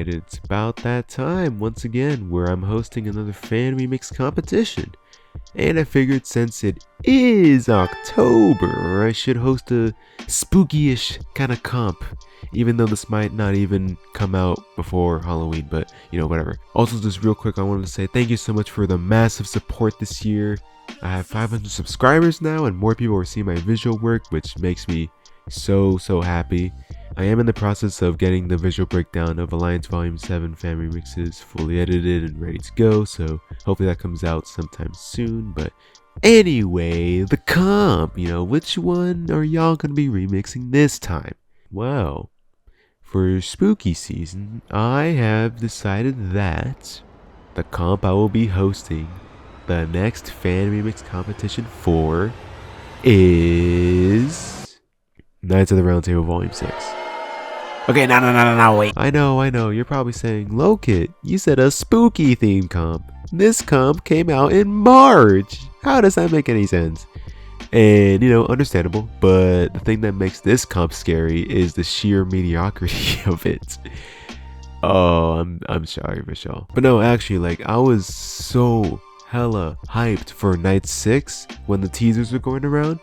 Alright, it's about that time once again where I'm hosting another fan remix competition. And I figured since it is October, I should host a spooky-ish kind of comp. Even though this might not even come out before Halloween, but whatever. Also, just real quick, I wanted to say thank you so much for the massive support this year. I have 500 subscribers now and more people are seeing my visual work, which makes me so happy. I am in the process of getting the visual breakdown of Alliance Volume 7 fan remixes fully edited and ready to go, so hopefully that comes out sometime soon. But anyway, the comp, which one are y'all gonna be remixing this time? Well, for spooky season, I have decided that the comp I will be hosting the next fan remix competition for is Knights of the Round Table Volume 6. Okay, no, wait. I know, you're probably saying, Lokit, you said a spooky theme comp. This comp came out in March. How does that make any sense? And, understandable, but the thing that makes this comp scary is the sheer mediocrity of it. Oh, I'm sorry, Michelle. But no, actually, I was so hella hyped for Night 6 when the teasers were going around.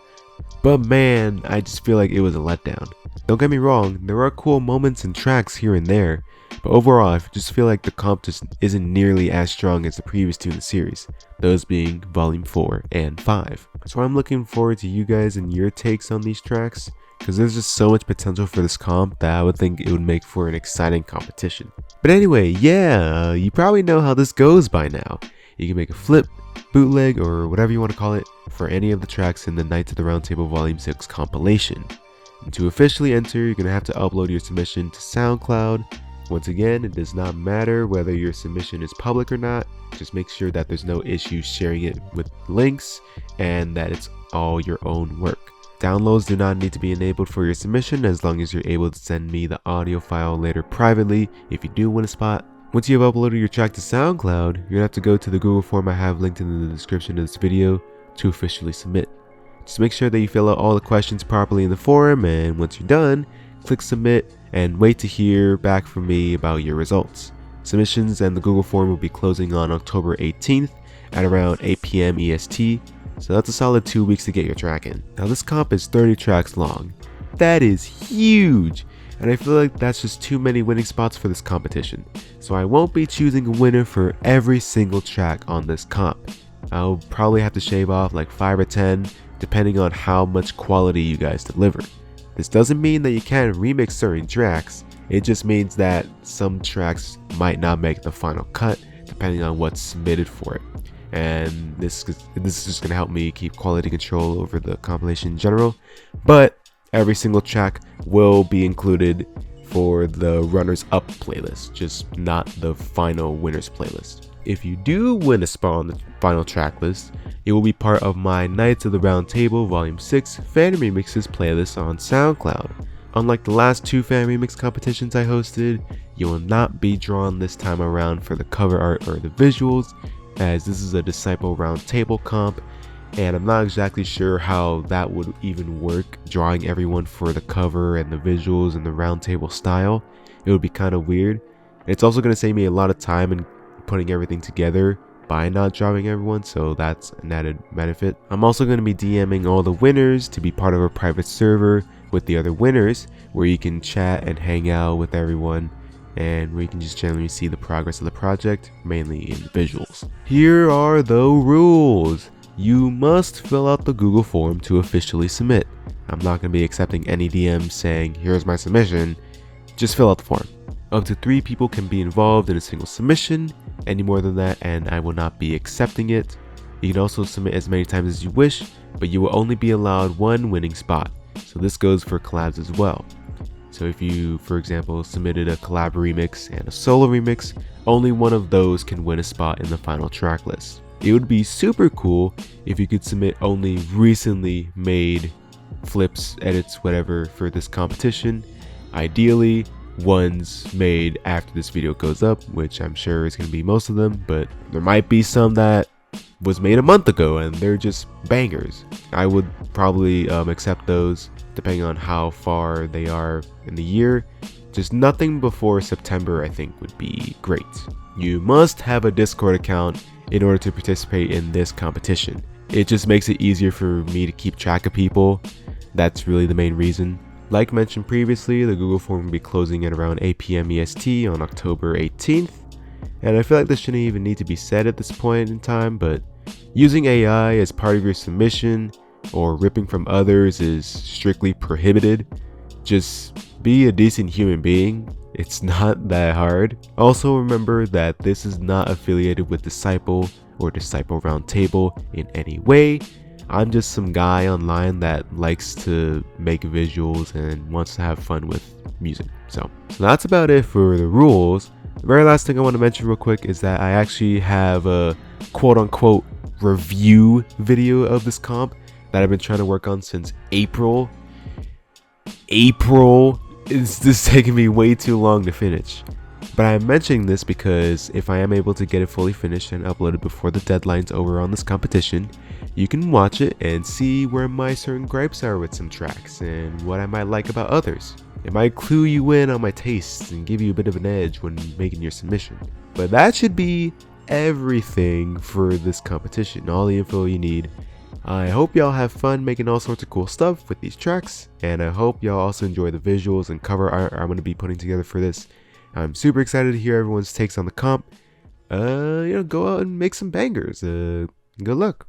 But man, I just feel like it was a letdown. Don't get me wrong, there are cool moments and tracks here and there, but overall I just feel like the comp just isn't nearly as strong as the previous two in the series, those being Volume 4 and 5. So I'm looking forward to you guys and your takes on these tracks, because there's just so much potential for this comp that I would think it would make for an exciting competition. But anyway, yeah, you probably know how this goes by now. You can make a flip, bootleg, or whatever you want to call it for any of the tracks in the Knights of the Round Table Volume 6 compilation. And to officially enter, you're going to have to upload your submission to SoundCloud. Once again, it does not matter whether your submission is public or not, just make sure that there's no issues sharing it with links and that it's all your own work. Downloads do not need to be enabled for your submission as long as you're able to send me the audio file later privately if you do win a spot. Once you have uploaded your track to SoundCloud, you're going to have to go to the Google form I have linked in the description of this video to officially submit. Just make sure that you fill out all the questions properly in the form, and once you're done, click submit and wait to hear back from me about your results. Submissions and the Google form will be closing on October 18th at around 8 PM EST, so that's a solid 2 weeks to get your track in. Now this comp is 30 tracks long. That is huge! And I feel like that's just too many winning spots for this competition, so I won't be choosing a winner for every single track on this comp. I'll probably have to shave off like 5 or 10 depending on how much quality you guys deliver. This doesn't mean that you can't remix certain tracks, it just means that some tracks might not make the final cut depending on what's submitted for it. And this is just going to help me keep quality control over the compilation in general, but every single track will be included for the runners up playlist, just not the final winners playlist. If you do win a spot on the final track list, it will be part of my Knights of the Round Table Volume 6 fan remixes playlist on SoundCloud. Unlike the last 2 fan remix competitions I hosted, you will not be drawn this time around for the cover art or the visuals, as this is a Disciple Round Table comp, and I'm not exactly sure how that would even work, drawing everyone for the cover and the visuals and the round table style. It would be kind of weird. It's also going to save me a lot of time in putting everything together by not drawing everyone, so that's an added benefit. I'm also going to be DMing all the winners to be part of a private server with the other winners, where you can chat and hang out with everyone, and where you can just generally see the progress of the project, mainly in visuals. Here are the rules. You must fill out the Google form to officially submit. I'm not going to be accepting any DMs saying, here's my submission. Just fill out the form. Up to 3 people can be involved in a single submission. Any more than that and I will not be accepting it. You can also submit as many times as you wish, but you will only be allowed 1 winning spot. So this goes for collabs as well. So if you, for example, submitted a collab remix and a solo remix, only one of those can win a spot in the final track list. It would be super cool if you could submit only recently made flips, edits, whatever for this competition. Ideally, ones made after this video goes up, which I'm sure is going to be most of them, but there might be some that was made a month ago and they're just bangers. I would probably accept those depending on how far they are in the year. Just nothing before September I think would be great. You must have a Discord account in order to participate in this competition. It just makes it easier for me to keep track of people. That's really the main reason. Like mentioned previously, the Google form will be closing at around 8 p.m. EST on October 18th. And I feel like this shouldn't even need to be said at this point in time, but using AI as part of your submission or ripping from others is strictly prohibited. Just be a decent human being. It's not that hard. Also remember that this is not affiliated with Disciple or Disciple Roundtable in any way. I'm just some guy online that likes to make visuals and wants to have fun with music. So that's about it for the rules. The very last thing I want to mention real quick is that I actually have a quote-unquote review video of this comp that I've been trying to work on since April. It's just taking me way too long to finish. But I'm mentioning this because if I am able to get it fully finished and uploaded before the deadline's over on this competition, you can watch it and see where my certain gripes are with some tracks and what I might like about others. It might clue you in on my tastes and give you a bit of an edge when making your submission. But that should be everything for this competition, all the info you need. I hope y'all have fun making all sorts of cool stuff with these tracks, and I hope y'all also enjoy the visuals and cover art I'm going to be putting together for this. I'm super excited to hear everyone's takes on the comp. Go out and make some bangers. Good luck.